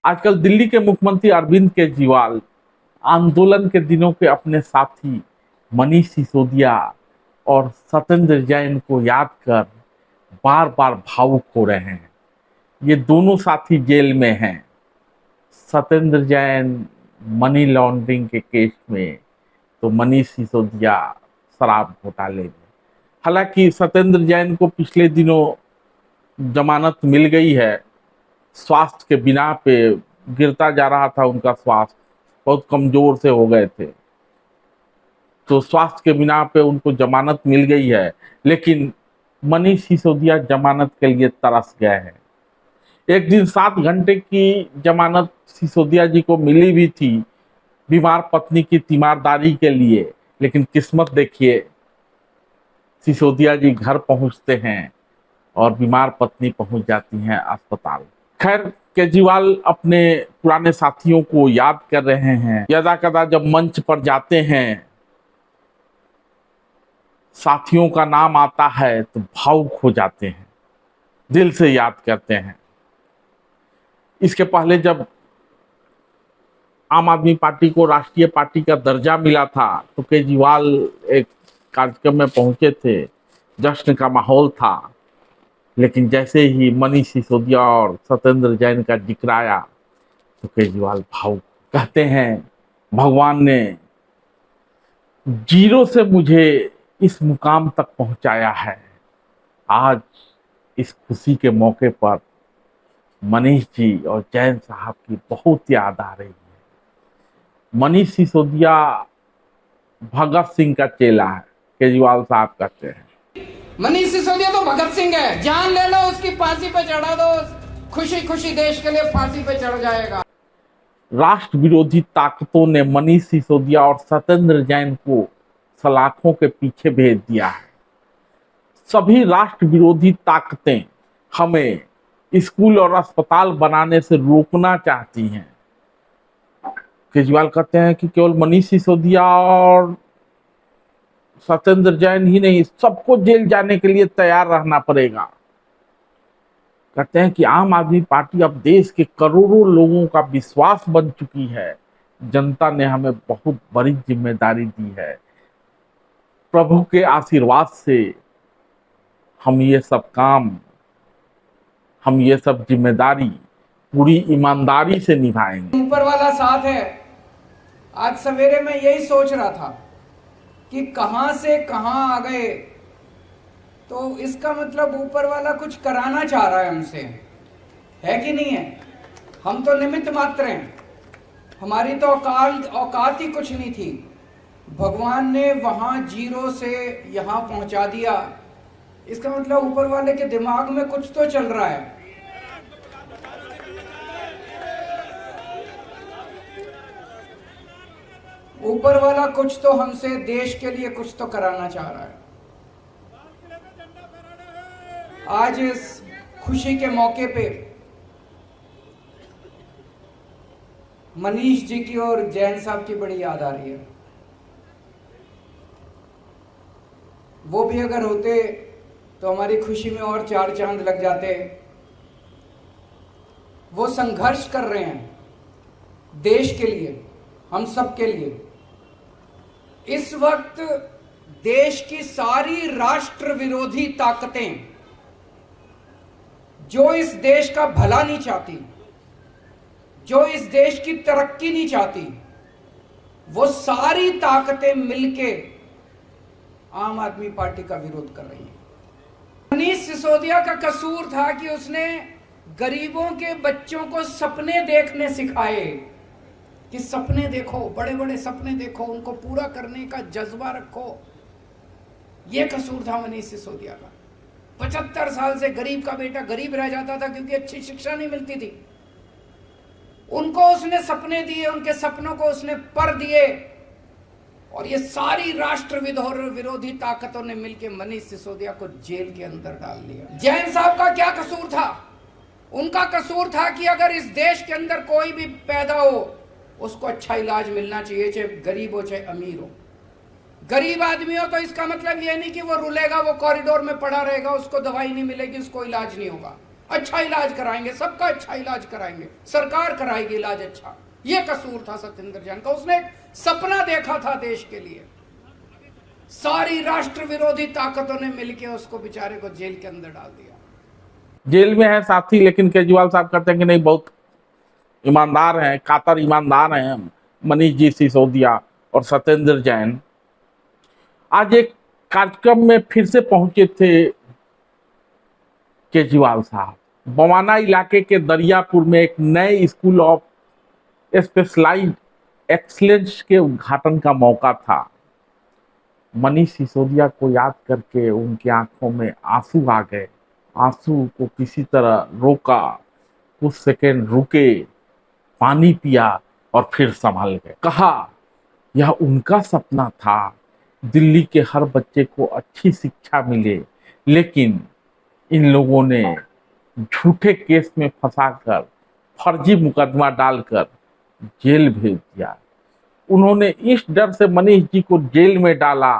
आजकल दिल्ली के मुख्यमंत्री अरविंद केजरीवाल आंदोलन के दिनों के अपने साथी मनीष सिसोदिया और सत्येंद्र जैन को याद कर बार बार भावुक हो रहे हैं। ये दोनों साथी जेल में हैं। सत्येंद्र जैन मनी लॉन्ड्रिंग के केस में, तो मनीष सिसोदिया शराब घोटाले में। हालांकि सत्येंद्र जैन को पिछले दिनों जमानत मिल गई है। स्वास्थ्य के बिना पे गिरता जा रहा था उनका स्वास्थ्य, बहुत कमजोर से हो गए थे, तो स्वास्थ्य के बिना पे उनको जमानत मिल गई है। लेकिन मनीष सिसोदिया जमानत के लिए तरस गए हैं। एक दिन 7 घंटे की जमानत सिसोदिया जी को मिली भी थी बीमार पत्नी की तीमारदारी के लिए, लेकिन किस्मत देखिए, सिसोदिया जी घर पहुंचते हैं और बीमार पत्नी पहुंच जाती हैं अस्पताल। खैर, केजरीवाल अपने पुराने साथियों को याद कर रहे हैं। यदा कदा जब मंच पर जाते हैं, साथियों का नाम आता है तो भावुक हो जाते हैं, दिल से याद करते हैं। इसके पहले जब आम आदमी पार्टी को राष्ट्रीय पार्टी का दर्जा मिला था, तो केजरीवाल एक कार्यक्रम में पहुंचे थे, जश्न का माहौल था। लेकिन जैसे ही मनीष सिसोदिया और सत्येंद्र जैन का जिक्र आया तो केजरीवाल भावुक। कहते हैं, भगवान ने जीरो से मुझे इस मुकाम तक पहुंचाया है। आज इस खुशी के मौके पर मनीष जी और जैन साहब की बहुत याद आ रही है। मनीष सिसोदिया भगत सिंह का चेला है, केजरीवाल साहब कहते हैं। मनीष सिसोदिया तो भगत सिंह है, जान ले लो उसकी फांसी पे चढ़ा दो, खुशी खुशी देश के लिए फांसी पे चढ़ जाएगा। राष्ट्र विरोधी ताकतों ने मनीष सिसोदिया और सत्येंद्र जैन को सलाखों के पीछे भेज दिया है। सभी राष्ट्र विरोधी ताकतें हमें स्कूल और अस्पताल बनाने से रोकना चाहती हैं। केजरीवाल कहते हैं कि केवल मनीष सिसोदिया और सत्येंद्र जैन ही नहीं, सबको जेल जाने के लिए तैयार रहना पड़ेगा। कहते हैं कि आम आदमी पार्टी अब देश के करोड़ों लोगों का विश्वास बन चुकी है। जनता ने हमें बहुत बड़ी जिम्मेदारी दी है। प्रभु के आशीर्वाद से हम ये सब जिम्मेदारी पूरी ईमानदारी से निभाएंगे। ऊपर वाला साथ है। आज सवेरे मैं यही सोच रहा था कि कहां से कहां आ गए, तो इसका मतलब ऊपर वाला कुछ कराना चाह रहा है हमसे, है कि नहीं है? हम तो निमित्त मात्र हैं, हमारी तो औकात ही कुछ नहीं थी। भगवान ने वहां जीरो से यहां पहुंचा दिया। इसका मतलब ऊपर वाले के दिमाग में कुछ तो चल रहा है। ऊपर वाला कुछ तो हमसे, देश के लिए कुछ तो कराना चाह रहा है। आज इस खुशी के मौके पे मनीष जी की और जैन साहब की बड़ी याद आ रही है। वो भी अगर होते तो हमारी खुशी में और 4 चांद लग जाते। वो संघर्ष कर रहे हैं देश के लिए, हम सब के लिए। इस वक्त देश की सारी राष्ट्र विरोधी ताकतें जो इस देश का भला नहीं चाहती, जो इस देश की तरक्की नहीं चाहती, वो सारी ताकतें मिलके आम आदमी पार्टी का विरोध कर रही हैं। मनीष सिसोदिया का कसूर था कि उसने गरीबों के बच्चों को सपने देखने सिखाए कि सपने देखो, बड़े बड़े सपने देखो, उनको पूरा करने का जज्बा रखो। यह कसूर था मनीष सिसोदिया का। 75 साल से गरीब का बेटा गरीब रह जाता था क्योंकि अच्छी शिक्षा नहीं मिलती थी। उनको उसने सपने दिए, उनके सपनों को उसने पर दिए, और ये सारी राष्ट्र विरोधी ताकतों ने मिलकर मनीष सिसोदिया को जेल के अंदर डाल दिया। जैन साहब का क्या कसूर था? उनका कसूर था कि अगर इस देश के अंदर कोई भी पैदा हो, उसको अच्छा इलाज मिलना चाहिए, चाहे गरीब हो चाहे अमीर हो। गरीब आदमी हो तो इसका मतलब यह नहीं कि वो रुलेगा, वो कॉरिडोर में पड़ा रहेगा, उसको दवाई नहीं मिलेगी, उसको इलाज नहीं होगा। अच्छा इलाज कराएंगे, सबका अच्छा इलाज कराएंगे, सरकार कराएगी इलाज अच्छा। ये कसूर था सत्येंद्र जैन का। उसने एक सपना देखा था देश के लिए। सारी राष्ट्र विरोधी ताकतों ने मिलकर उसको बेचारे को जेल के अंदर डाल दिया। जेल में है साथी, लेकिन केजरीवाल साहब कहते हैं कि नहीं, बहुत ईमानदार हैं, कातर ईमानदार हैं मनीष जी सिसोदिया और सत्येंद्र जैन। आज एक कार्यक्रम में फिर से पहुंचे थे केजरीवाल साहब। बवाना इलाके के दरियापुर में एक नए स्कूल ऑफ स्पेशलाइज्ड एक्सीलेंस के उद्घाटन का मौका था। मनीष सिसोदिया को याद करके उनकी आंखों में आंसू आ गए। आंसू को किसी तरह रोका, कुछ सेकंड रुके, पानी पिया और फिर संभल गए। कहा यह उनका सपना था, दिल्ली के हर बच्चे को अच्छी शिक्षा मिले, लेकिन इन लोगों ने झूठे केस में फंसाकर, फर्जी मुकदमा डालकर जेल भेज दिया। उन्होंने इस डर से मनीष जी को जेल में डाला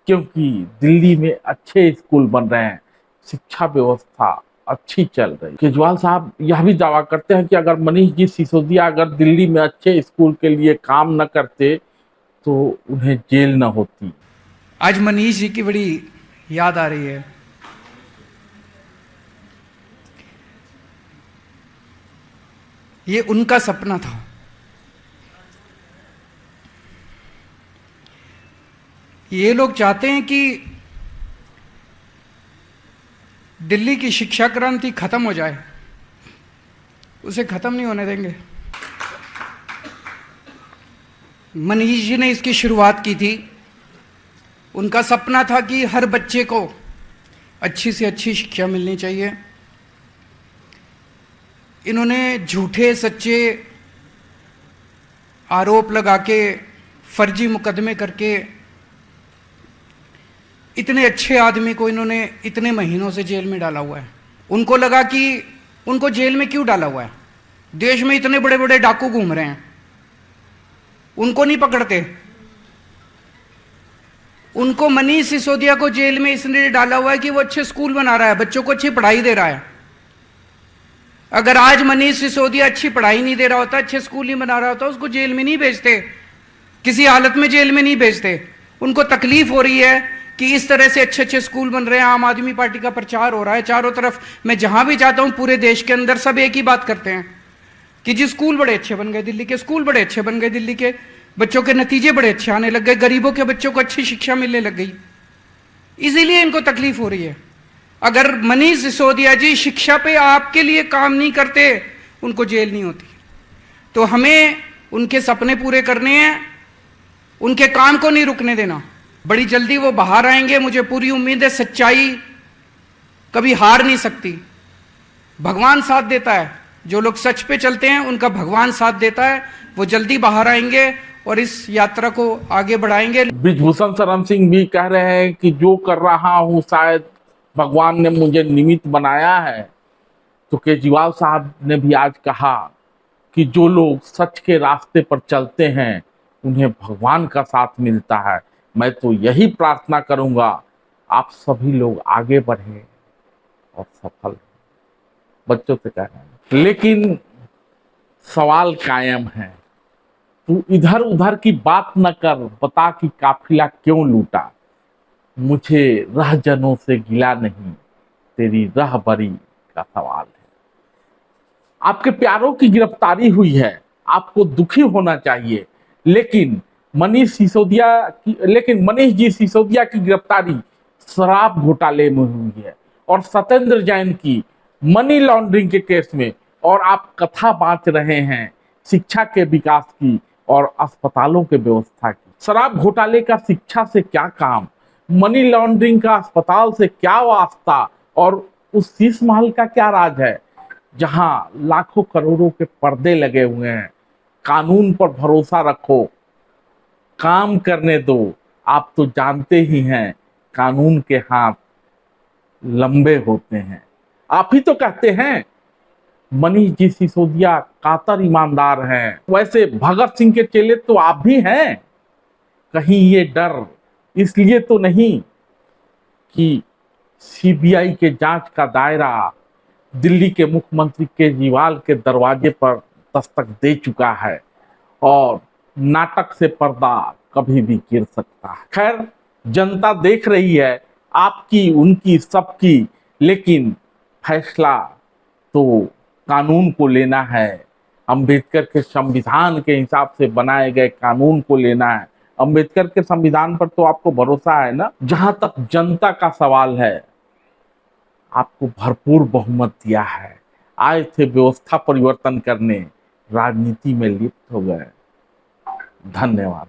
क्योंकि दिल्ली में अच्छे स्कूल बन रहे हैं, शिक्षा व्यवस्था अच्छी चल रही। केजरीवाल साहब यह भी दावा करते हैं कि अगर मनीष जी सिसोदिया अगर दिल्ली में अच्छे स्कूल के लिए काम न करते तो उन्हें जेल न होती। आज मनीष जी की बड़ी याद आ रही है। ये उनका सपना था। ये लोग चाहते हैं कि दिल्ली की शिक्षा क्रांति खत्म हो जाए, उसे खत्म नहीं होने देंगे। मनीष जी ने इसकी शुरुआत की थी। उनका सपना था कि हर बच्चे को अच्छी से अच्छी शिक्षा मिलनी चाहिए। इन्होंने झूठे सच्चे आरोप लगा के, फर्जी मुकदमे करके इतने अच्छे आदमी को इन्होंने इतने महीनों से जेल में डाला हुआ है। उनको लगा कि उनको जेल में क्यों डाला हुआ है, देश में इतने बड़े बड़े डाकू घूम रहे हैं, उनको नहीं पकड़ते। उनको मनीष सिसोदिया को जेल में इसलिए डाला हुआ है कि वो अच्छे स्कूल बना रहा है, बच्चों को अच्छी पढ़ाई दे रहा है। अगर आज मनीष सिसोदिया अच्छी पढ़ाई नहीं दे रहा होता, अच्छे स्कूल नहीं बना रहा होता, उसको जेल में नहीं भेजते, किसी हालत में जेल में नहीं भेजते। उनको तकलीफ हो रही है कि इस तरह से अच्छे अच्छे स्कूल बन रहे हैं, आम आदमी पार्टी का प्रचार हो रहा है चारों तरफ। मैं जहां भी जाता हूं पूरे देश के अंदर सब एक ही बात करते हैं कि जी स्कूल बड़े अच्छे बन गए, दिल्ली के स्कूल बड़े अच्छे बन गए, दिल्ली के बच्चों के नतीजे बड़े अच्छे आने लग गए, गरीबों के बच्चों को अच्छी शिक्षा मिलने लग गई। इसीलिए इनको तकलीफ हो रही है। अगर मनीष सिसोदिया जी शिक्षा पे आपके लिए काम नहीं करते, उनको जेल नहीं होती। तो हमें उनके सपने पूरे करने हैं, उनके काम को नहीं रुकने देना। बड़ी जल्दी वो बाहर आएंगे, मुझे पूरी उम्मीद है। सच्चाई कभी हार नहीं सकती, भगवान साथ देता है। जो लोग सच पे चलते हैं उनका भगवान साथ देता है। वो जल्दी बाहर आएंगे और इस यात्रा को आगे बढ़ाएंगे। ब्रिजभूषण शरण सिंह भी कह रहे हैं कि जो कर रहा हूं शायद भगवान ने मुझे निमित्त बनाया है। तो केजरीवाल साहब ने भी आज कहा कि जो लोग सच के रास्ते पर चलते हैं उन्हें भगवान का साथ मिलता है। मैं तो यही प्रार्थना करूंगा आप सभी लोग आगे बढ़े और सफल हो। बच्चों से कह रहे हैं, लेकिन सवाल कायम है। तू इधर उधर की बात न कर, बता कि काफिला क्यों लूटा। मुझे रहजनों से गिला नहीं, तेरी रहबरी का सवाल है। आपके प्यारों की गिरफ्तारी हुई है, आपको दुखी होना चाहिए, लेकिन मनीष जी सिसोदिया की गिरफ्तारी शराब घोटाले में हुई है और सत्येंद्र जैन की मनी लॉन्ड्रिंग के केस में। और आप कथा बांट रहे हैं शिक्षा के विकास की और अस्पतालों के व्यवस्था की। शराब घोटाले का शिक्षा से क्या काम, मनी लॉन्ड्रिंग का अस्पताल से क्या वास्ता, और उस शीश महल का क्या राज है जहां लाखों करोड़ों के पर्दे लगे हुए हैं। कानून पर भरोसा रखो, काम करने दो। आप तो जानते ही हैं कानून के हाथ लंबे होते हैं। आप ही तो कहते हैं मनीष जी सिसोदिया कातर ईमानदार हैं। वैसे भगत सिंह के चेले तो आप भी हैं। कहीं ये डर इसलिए तो नहीं कि सीबीआई के जांच का दायरा दिल्ली के मुख्यमंत्री केजरीवाल के दरवाजे पर दस्तक दे चुका है और नाटक से पर्दा कभी भी गिर सकता है। खैर, जनता देख रही है, आपकी, उनकी, सबकी, लेकिन फैसला तो कानून को लेना है। अंबेडकर के संविधान के हिसाब से बनाए गए कानून को लेना है। अंबेडकर के संविधान पर तो आपको भरोसा है ना। जहां तक जनता का सवाल है, आपको भरपूर बहुमत दिया है, आए थे व्यवस्था परिवर्तन करने, राजनीति में लिप्त हो गए। धन्यवाद।